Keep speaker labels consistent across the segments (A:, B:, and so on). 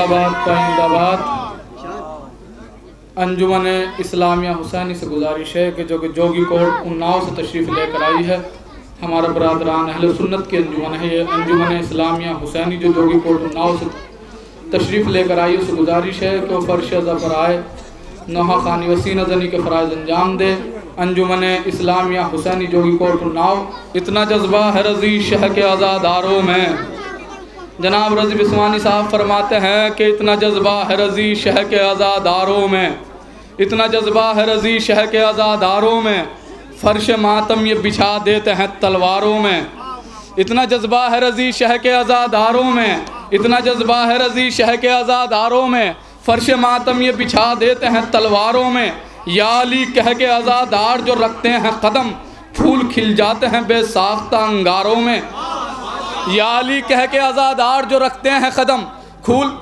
A: जिंदाबाद पाइंदाबाद। अंजुमन इस्लामिया हुसैनी से गुजारिश है कि जो कि जोगी कोट उन्नाव से तशरीफ़ लेकर आई है, हमारा बरादरान अहले सुन्नत की अंजुमन है। ये अंजुमन इस्लामिया हुसैनी जो जोगी कोट उन्नाव से तशरीफ़ लेकर आई, उससे गुजारिश है कि वो फ़र्श अज़ा पर आए, नोहा खानी वसी नज़नी के फ़राइज़ अंजाम दे। अंजुमन इस्लामिया हुसैनी जोगी कोट उन्नाव। इतना जज्बा है रज़ी शह के आज़ादारों में, जनाब रज़ी बिस्वानी साहब फरमाते हैं कि इतना जज्बा है रज़ी शह के आज़ादारों में, इतना जज्बा है रज़ी शह के आज़ादारों में, फ़र्श मातम ये बिछा देते हैं तलवारों में। इतना जज्बा है रज़ी शह के आज़ादारों में, इतना जज्बा है रज़ी शह के आज़ादारों में, फ़र्श मातम ये बिछा देते हैं तलवारों में। या अली कह के आज़ादार जो रखते हैं कदम, फूल खिल जाते हैं बेसाख्ता अंगारों में। या अली कह के आज़ादार जो रखते हैं कदम,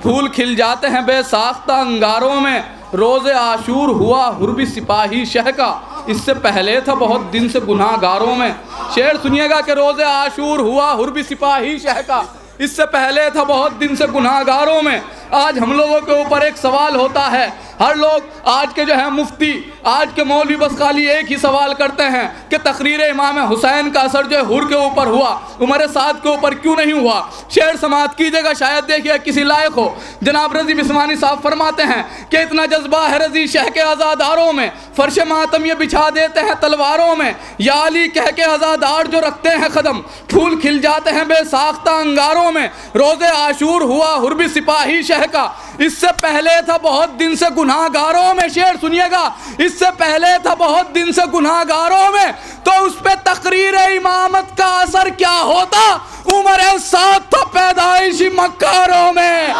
A: फूल खिल जाते हैं बेसाख्ता अंगारों में। रोज़े आशूर हुआ हुर्बी सिपाही शह का, इससे पहले था बहुत दिन से गुनाहगारों में। शेर सुनिएगा कि रोज़े आशूर हुआ हुर्बी सिपाही शह का, इससे पहले था बहुत दिन से गुनाहगारों में। आज हम लोगों के ऊपर एक सवाल होता है, हर लोग आज के जो है मुफ्ती, आज के मौलवी बस खाली एक ही सवाल करते हैं कि तकरीर इमाम हुसैन का असर जो है हुर के ऊपर हुआ, उमर साद के ऊपर क्यों नहीं हुआ। शेर समात कीजिएगा, शायद देखिए किसी लायक हो। जनाब रज़ी बिस्वानी साहब फरमाते हैं कि इतना जज्बा है रज़ी शह के आज़ादारों में, फ़र्श मातम ये बिछा देते हैं तलवारों में। या अली कह के आज़ादार जो रखते हैं कदम, फूल खिल जाते हैं बेसाख्ता अंगारों में। रोज़े आशूर हुआ हुर्बी सिपाही शह का, इससे पहले था बहुत दिन से गुनाहगारों में। शेर सुनिएगा, इससे पहले था बहुत दिन से गुनाहगारों में, तो उस पे तकरीर इमामत का असर क्या होता। उमर साथ था पैदाइशी मक्कारों में,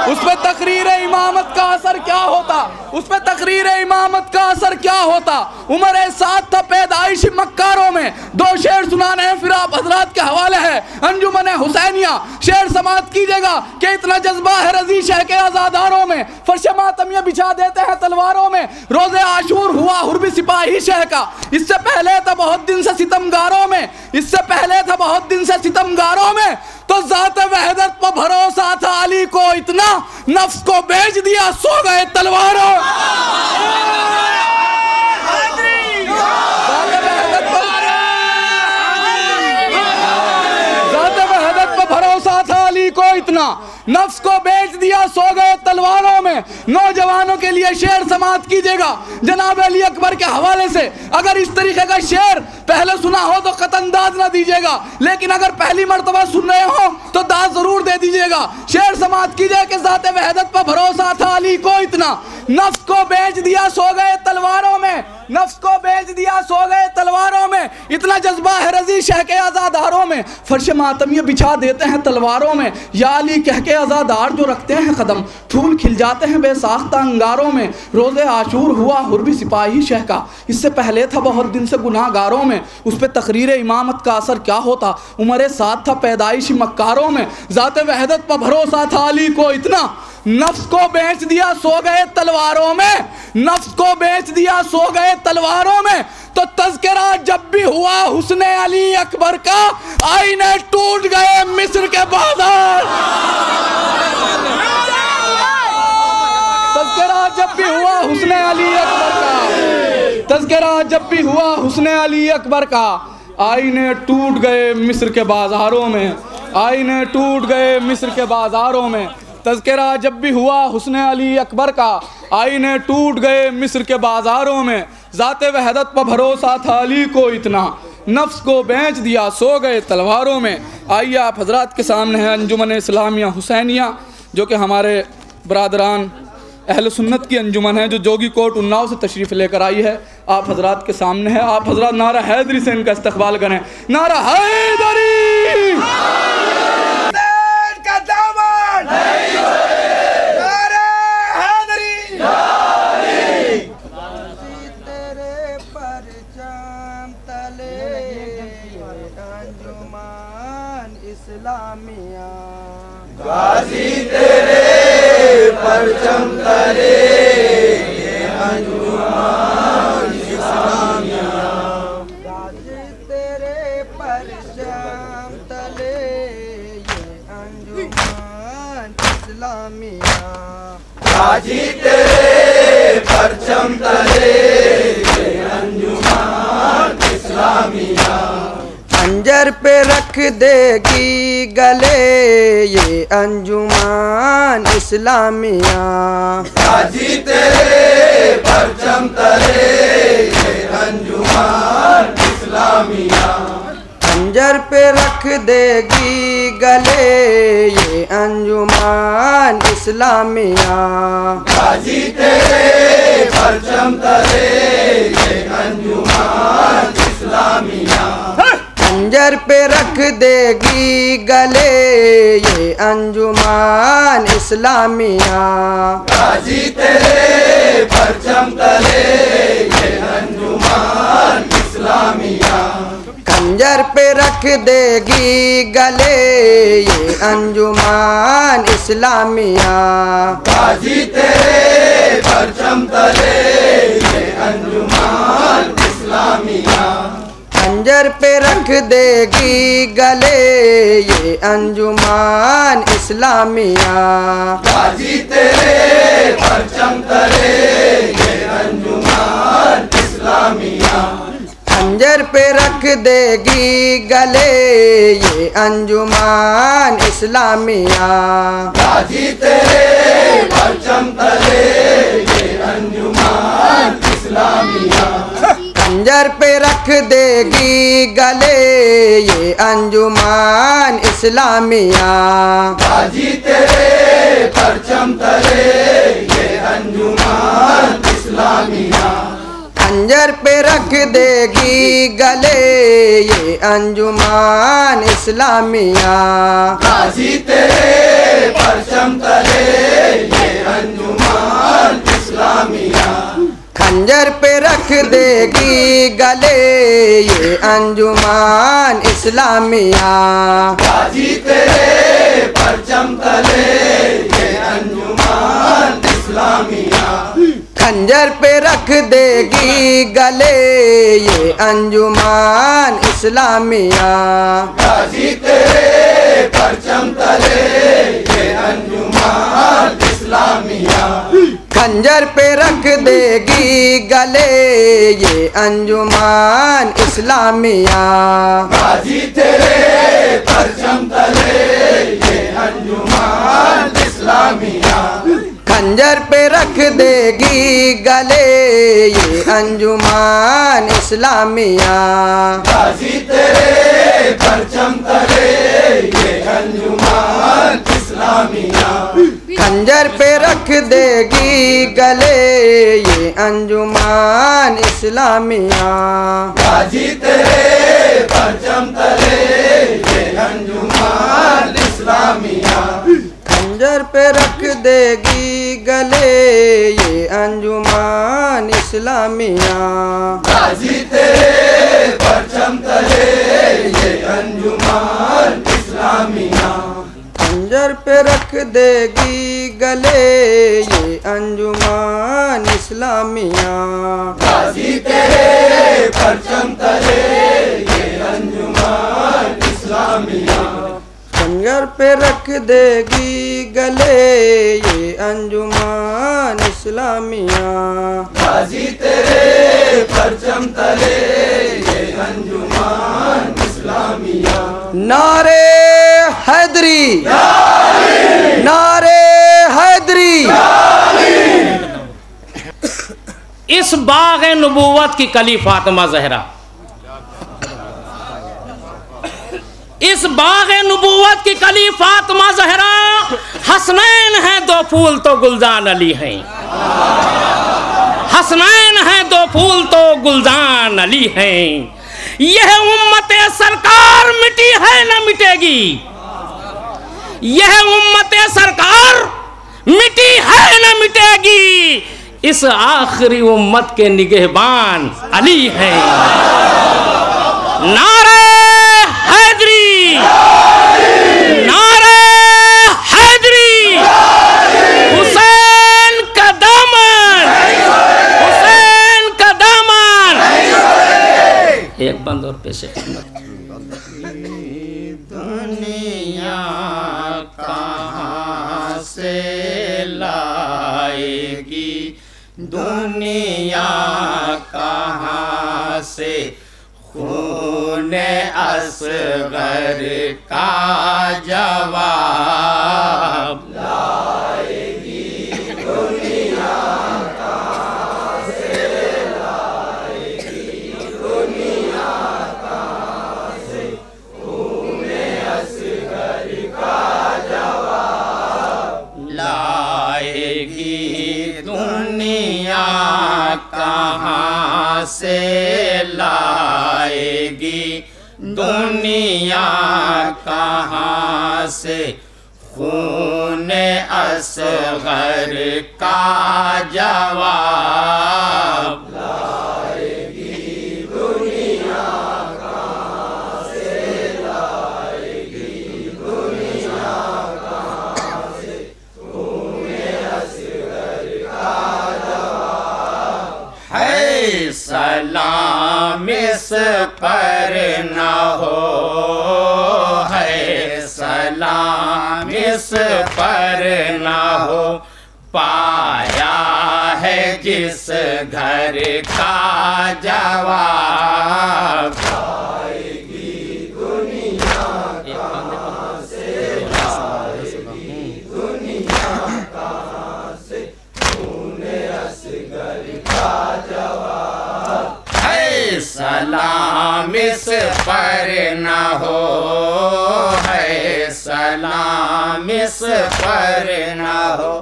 A: उस पे तकरीर इमामत का असर क्या होता, उस पे तकरीर इमामत का असर क्या होता। उमर साथ था पैदाइशी मक्कारों में। दो शेर सुनाने हैं फिर आप हजरात के हवाले है अंजुमन हुसैनिया। शेर समात कीजिएगा कि इतना जज्बा है रज़ी शह के आज़ादारों में, फर्श मातम ये बिछा देते हैं तलवारों में। रोज़े आशूर हुआ हुर्बी सिपाही शह का, इससे पहले था बहुत दिन से सितमगारों में, इससे पहले था बहुत दिन से सितमगारों में। तो ज़ात वहदत पर भरोसा था अली को इतना, नफ्स को बेच दिया सो गए तलवारों। भरोसा था अली को इतना, नफ्स को बेच दिया सो गए तलवारों में। नौजवानों के लिए शेर समात कीजिएगा जनाब अली अकबर के हवाले से। अगर इस तरीके का शेर पहले सुना हो तो कतंदाज ना दीजिएगा, लेकिन अगर पहली मर्तबा सुन रहे हो तो दाद जरूर दे दीजिएगा। शेर समात कीजिए कि ज़ात वहदत पर भरोसा था अली को इतना, नफ्स को बेच दिया सो गए तलवारों में, नफ्स को बेच दिया सो गए तलवारों में। इतना जज्बा है रज़ी शह के आज़ादारों में, फर्श मातम ये बिछा देते हैं तलवारों में। या अली कह के आज़ादार जो रखते हैं कदम, फूल खिल जाते हैं बेसाख्ता अंगारों में। रोज़े आशूर हुआ हुर्बी सिपाही शह का, इससे पहले था बहुत दिन से गुनाहगारों में। उस पर तकरीर इमामत का असर क्या होता। उमर साथ था पैदाइशी मक्कारों में। ज़ात वहदत पर भरोसा था अली को इतना, नफ्स को बेच दिया सो गए तलवारों में, नफ्स को बेच दिया सो गए तलवारों में। तो तज़किरा जब भी हुआ हुस्ने अली अकबर का, आईने टूट गए मिस्र के बाजार। तज़किरा जब भी हुआ हुस्ने अली अकबर का, तज़किरा जब भी हुआ हुस्ने अली अकबर का, आईने टूट गए मिस्र के बाजारों में, आईने टूट गए मिस्र के बाजारों में। तज़किरा जब भी हुआ हुस्ने अली अकबर का, आईने टूट गए मिस्र के बाजारों में। ज़ात वहदत पर भरोसा था अली को इतना, नफ्स को बेच दिया सो गए तलवारों में। आइए आप हजरात के सामने है अंजुमन इस्लामिया हुसैनिया, जो कि हमारे बरादरान अहल सुन्नत की अंजुमन है, जो जोगी कोट उन्नाव से तशरीफ़ लेकर आई है। आप हजरात के सामने है। आप हजरात नारा हैदरी से इनका इस्तकबाल करें। नारा हैदरी।
B: गाजी तेरे परचम तले ये अंजुमन इस्लामिया, गाजी तेरे परचम तले ये अंजुमन इस्लामिया।
C: गाजी तेरे परचम तले ये अंजुमन इस्लामिया।
B: खंजर पे रख देगी गले ये अंजुमन इस्लामिया।
C: गाजी तेरे परचम तले ये अंजुमन इस्लामिया।
B: खंजर पे रख देगी गले ये अंजुमन इस्लामिया।
C: गाजी तेरे परचम तले ये अंजुमन इस्लामिया।
B: खंजर पे रख देगी गले ये अंजुमन इस्लामिया।
C: गाजी तेरे परचम तले ये अंजुमन इस्लामिया।
B: खंजर पे रख देगी गले ये अंजुमन इस्लामिया।
C: गाजी तेरे परचम तले ये अंजुमन इस्लामिया।
B: खंजर पे रख देगी गले ये अंजुमन इस्लामिया।
C: गाजी तेरे परचम तले ये अंजुमन इस्लामिया।
B: खंजर पे रख देगी गले ये अंजुमन इस्लामिया।
C: गाजी तेरे परचम तले ये अंजुमन इस्लामिया।
B: खंजर पे रख देगी गले ये अंजुमन इस्लामिया।
C: गाजी तेरे परचम तले ये अंजुमन इस्लामिया।
B: खंजर पे रख देगी गले ये अंजुमन इस्लामिया।
C: गाजी तेरे परचम तले ये अंजुमन इस्लामिया।
B: खंजर पे रख देगी गले ये अंजुमन इस्लामिया।
C: गाजी तेरे परचम तले ये अंजुमन इस्लामिया।
B: खंजर पे रख देगी गले ये अंजुमन इस्लामिया।
C: गाजी तेरे परचम तले ये अंजुमन इस्लामिया।
B: खंजर पे रख देगी गले ये अंजुमन इस्लामिया।
C: गाजी तेरे परचम तले ये अंजुमन इस्लामिया।
B: खंजर पे रख देगी गले ये अंजुमन इस्लामिया।
C: गाजी तेरे परचम तले ये अंजुमन इस्लामिया।
B: खंजर पे रख देगी गले ये अंजुमन इस्लामिया।
C: गाजी तेरे परचम तले ये अंजुमन इस्लामिया।
B: खंजर पे रख देगी गले ये अंजुमन इस्लामिया।
C: गाजी तेरे परचम तले ये अंजुमन इस्लामिया।
B: खंजर पे रख देगी गले ये अंजुमन इस्लामिया।
C: गाजी तेरे परचम तले ये अंजुमन इस्लामिया।
B: खंजर पे रख देगी गले ये अंजुमन इस्लामिया।
C: गाजी तेरे परचम तले ये अंजुमन इस्लामिया।
B: नारे हैदरी, नारे हैदरी।
D: इस बाग़ नबूवत की कली फातिमा ज़हरा, इस बाग़ नबूवत की कली फातिमा ज़हरा। हसनैन हैं दो फूल तो गुलजान अली हैं। हसनैन हैं दो फूल तो गुलजान अली हैं। यह उम्मते सरकार मिटी है न मिटेगी। यह उम्मते सरकार मिटी है न मिटेगी। इस आखिरी उम्मत के निगहबान अली हैं। नारे हैदरी, नारे हैदरी। हुसैन का दामन, हुसैन का दामन। एक बंद और पेशे दुनिया कहाँ से दुनिया कहाँ से खूने असगर का जवाब
C: लाएगी दुनिया कहाँ से, लाएगी दुनिया कहाँ से खूने असगर का जवाब।
D: लाएगी दुनिया कहाँ से, लाएगी दुनिया कहाँ से खूने असगर का जवाब।
C: लाएगी दुनिया कहाँ से, लाएगी दुनिया कहाँ से खूने असगर का जवाब।
D: है सलाम इस पर न हो, है सलाम इस पर न हो, पाया है जिस घर का जवाब।
C: लाएगी दुनिया कहाँ से, लाएगी दुनिया कहाँ से खूने असगर का जवाब।
D: है सलाम इस पर न हो, है सलाम इस पर न हो,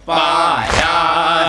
D: पाया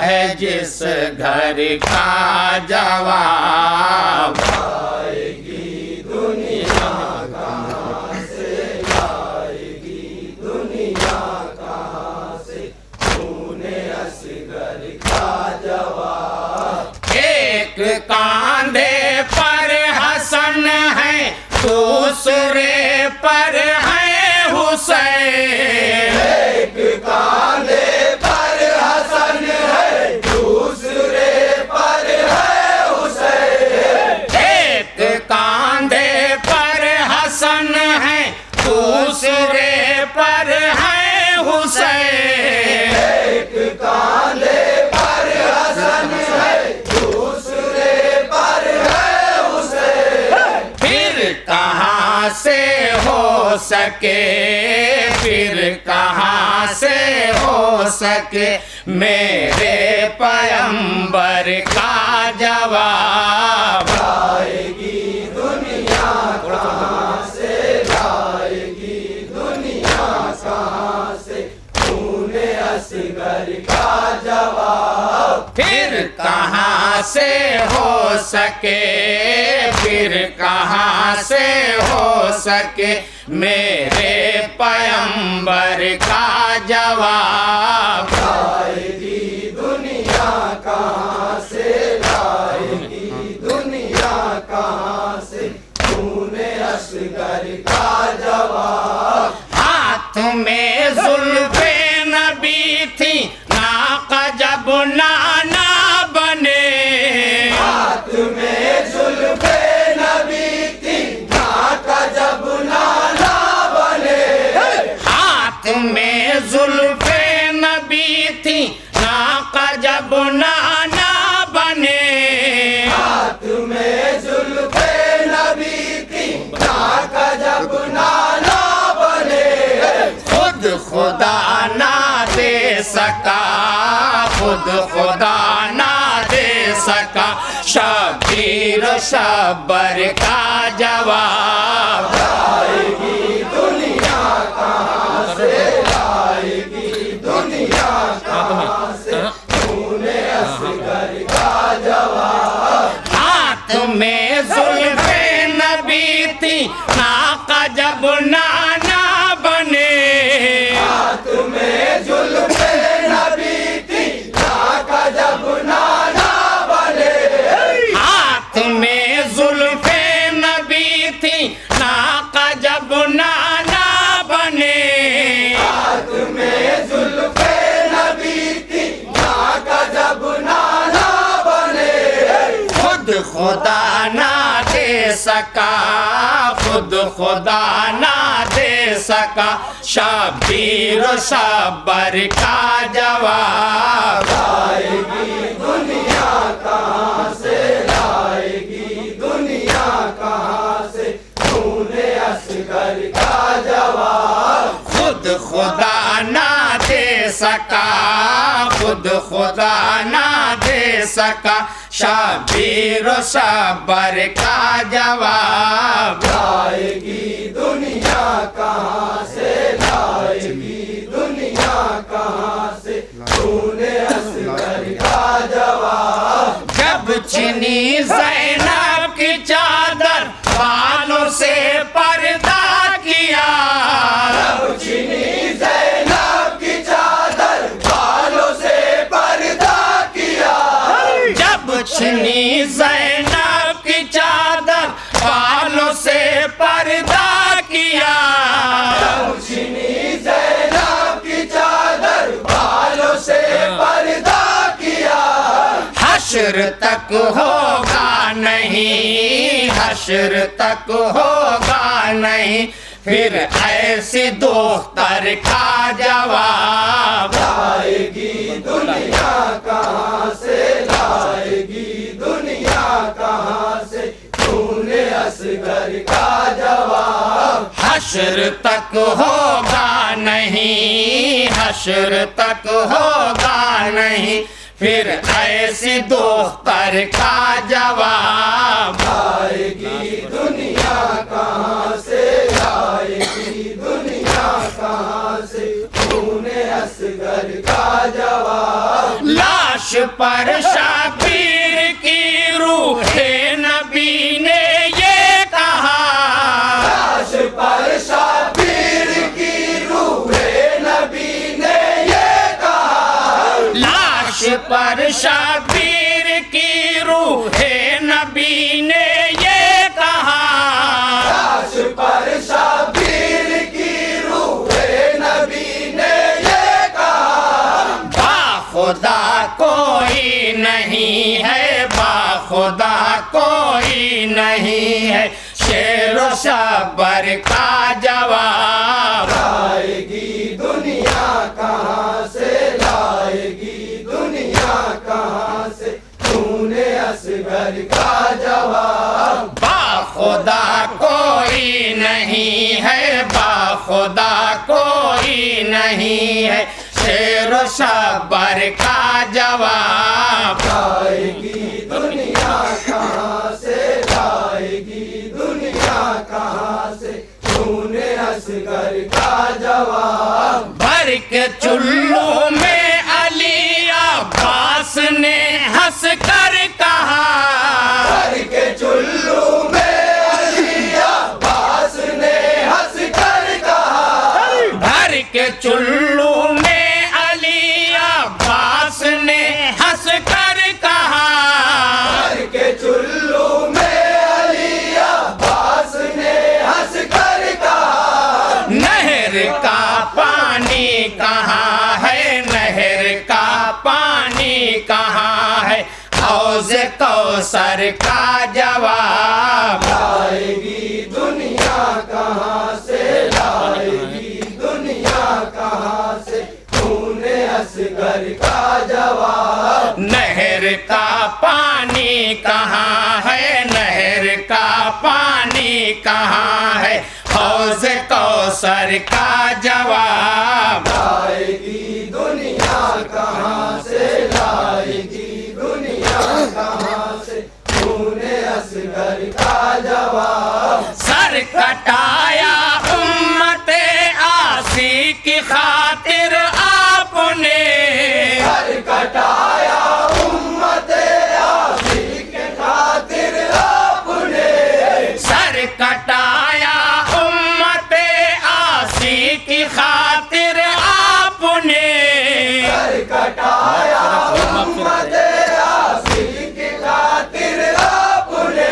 D: है जिस घर का जवाब।
C: लाएगी दुनिया कहाँ से, लाएगी दुनिया कहाँ से खूने असगर का जवाब।
D: एक कांधे पर हसन है, दूसरे पर है हुसैन।
C: एक कांधे पर हसन है, दूसरे पर है हुसैन।
D: एक कांधे पर हसन है, दूसरे पर है हुसैन।
C: एक कांधे पर हसन है, दूसरे पर है हुसैन।
D: फिर कहाँ से हो सके, फिर कहाँ से हो सके मेरे पैगंबर का जवाब।
C: लाएगी दुनिया कहाँ से, लाएगी दुनिया कहाँ से खूने असगर का जवाब।
D: फिर कहाँ से हो सके, फिर कहाँ से हो सके मेरे पैगंबर का जवाब।
C: लाएगी दुनिया कहाँ से, लाएगी दुनिया कहाँ से खूने असगर का जवाब।
D: हाथ में जुल्फे नबी थी, नाका जब नाना बने।
C: हाथ में जुल्फे नबी थी, नाका जब नाना बने।
D: हाथ में जुल्फे नबी थी, नाका जब नाना बने।
C: हाथ में जुल्फे नबी थी, नाका जब नाना बने।
D: खुद खुदा ना दे सका, खुद खुदा ना दे सका शबीर शब्बर का जवाब।
C: लाएगी दुनिया कहाँ से, लाएगी दुनिया कहाँ से खूने असगर का जवाब।
D: हाथ में जुल्फे नबी थी, नाका जब नाना बने।
C: हाथ में जुल्फे नबी थी, नाका जब नाना बने।
D: हाथ में जुल्फे नबी थी, नाका जब नाना बने।
C: हाथ में जुल्फे नबी थी, नाका जब नाना बने।
D: खुद खुदा ना दे सका, खुद खुदा ना दे सका शब्बीर सब्र का जवाब।
C: लाएगी दुनिया कहाँ से, लाएगी दुनिया कहाँ से खूने असगर का जवाब।
D: खुद खुदा ना दे सका, खुद खुदा ना दे सका शब्बीर सब्र का जवाब।
C: लाएगी दुनिया कहाँ से, लाएगी दुनिया कहाँ से खूने असगर का जवाब।
D: जब छिनी ज़ैनब की चादर बालों से पर्दा किया,
C: जब छिनी ज़ैनब की चादर बालों से पर्दा किया।
D: जब छिनी ज़ैनब की चादर बालों से पर्दा किया,
C: जब छिनी ज़ैनब की चादर बालों से पर्दा किया।
D: हश्र तक होगा नहीं, हश्र तक होगा नहीं फिर ऐसी दोख्तर का जवाब।
C: लाएगी दुनिया कहाँ से, लाएगी दुनिया कहाँ से खूने असगर का जवाब।
D: हश्र तक होगा नहीं, हश्र तक होगा नहीं फिर ऐसी दोख्तर का जवाब।
C: लाएगी दुनिया कहाँ से, लाएगी दुनिया कहाँ से खूने असगर का जवाब।
D: लाश पर शब्बीर की रूहे नबी ने ये कहा,
C: लाश पर शब्बीर की रूहे नबी ने ये कहा।
D: लाश पर शब्बीर की रूहे नबी ने ये कहा।
C: लाश पर शब्बीर की रूहे नबी ने ये कहा।
D: बाखुदा कोई नहीं है, बाखुदा कोई नहीं है शेर व सब्र का जवाब।
C: लाएगी दुनिया कहाँ से, लाएगी दुनिया कहाँ से खूने असगर का जवाब।
D: बाखुदा कोई नहीं है, बाखुदा कोई नहीं है शेर व सब्र का जवाब।
C: लाएगी दुनिया कहाँ से, लाएगी दुनिया कहाँ से खूने असगर का जवाब।
D: भर के चुल्लू में अली अब्बास ने हंस कर कहा,
C: भर के चुल्लू में अली अब्बास ने हंस कर कहा।
D: भर के चुल्लू में अली अब्बास ने हंस कर कहा।
C: भर के चुल्लू में अली अब्बास ने हंस कर कहा।
D: नहर का पानी कहाँ है, नहर का पानी कहाँ है हौज़ कौसर का जवाब।
C: लाएगी दुनिया कहाँ से, लाएगी दुनिया कहाँ से खूने असगर का जवाब।
D: नहर का पानी कहाँ है, नहर का पानी कहाँ है हौज़ कौसर का जवाब।
C: लाएगी दुनिया कहाँ से, लाएगी दुनिया कहाँ से खूने असगर का जवाब।
D: सर कटाया उम्मते आसी की खातिर आपने,
C: सर कटाया उम्मते आसी के खातिर आपने।
D: सर कटाया उम्मते आसी की खातिर आपने।
C: सर कटाया उम्मते आसी की खातिर आपने।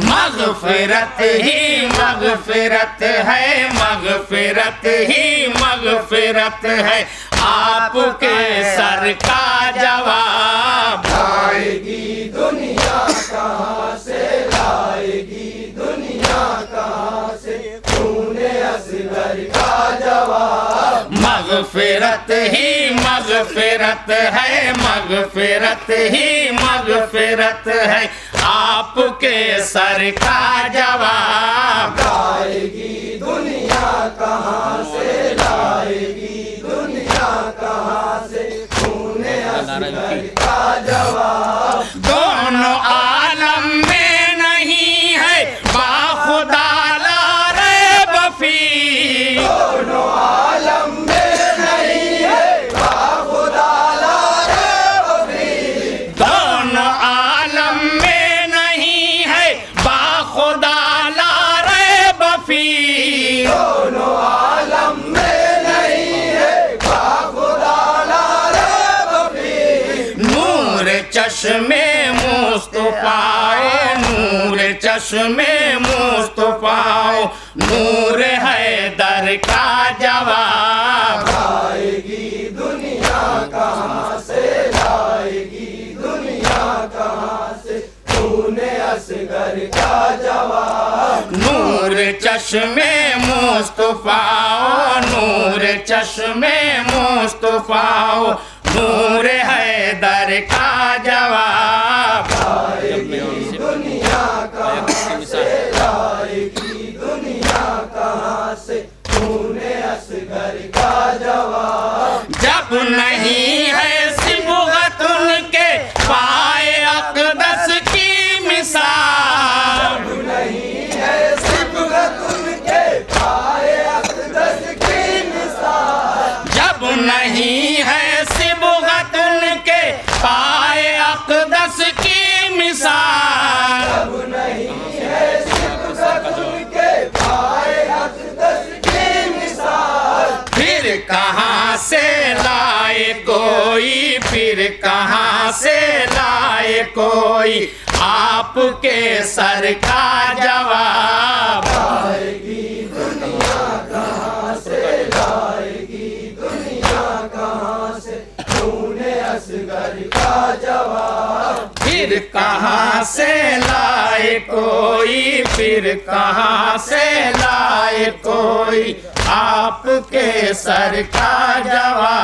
D: मगफिरत ही मगफिरत है, मगफिरत ही मगफिरत है आपके सर का जवाब।
C: लाएगी दुनिया कहाँ से, लाएगी दुनिया कहाँ से खूने असगर असगर का जवाब।
D: मगफिरत ही मगफिरत है, मगफिरत ही मगफिरत है, आपके सर का जवाब।
C: लाएगी दुनिया कहाँ से, लाएगी दुनिया कहाँ से, खूने असगर का जवाब।
D: दोनों आलम में नहीं है बाखुदा ला रैब फी,
C: दोनों आलम में नहीं है बाखुदा ला रैब फी,
D: दोनों आलम में नहीं है बाखुदा ला रैब फी,
C: दोनों आलम में नहीं है बाखुदा ला रैब फी।
D: नूर चश्मे मुस्तफाए, नूर चश्मे मुस्तफाओ, नूर है दर का जवाब।
C: लाएगी दुनिया कहाँ से, लाएगी दुनिया कहाँ से, खूने असगर का जवाब।
D: नूर चश्मे मुस्तफाओ, नूर चश्मे मुस्तफाओ, नूर है दर का जवाब।
C: लाएगी दुनिया कहाँ से, लाएगी दुनिया कहाँ से, खूने असगर का जवाब।
D: जब नहीं है सिबगत उनके पाए अक़दस की मिसाल,
C: नहीं है सिबगत उनके पाए अक़दस की मिसाल।
D: जब नहीं है सिबगत उनके पाए अक़दस की मिसाल,
C: अब नहीं है सिबगत उनके पाए अक़दस की मिसाल।
D: फिर कहाँ से लाए कोई, फिर कहाँ से लाए कोई आपके सर का जवाब।
C: लाएगी दुनिया कहाँ से, लाएगी दुनिया कहाँ से, खूने असगर का जवाब।
D: फिर कहाँ से लाए कोई, फिर कहाँ से लाए कोई आपके सर का जवाब।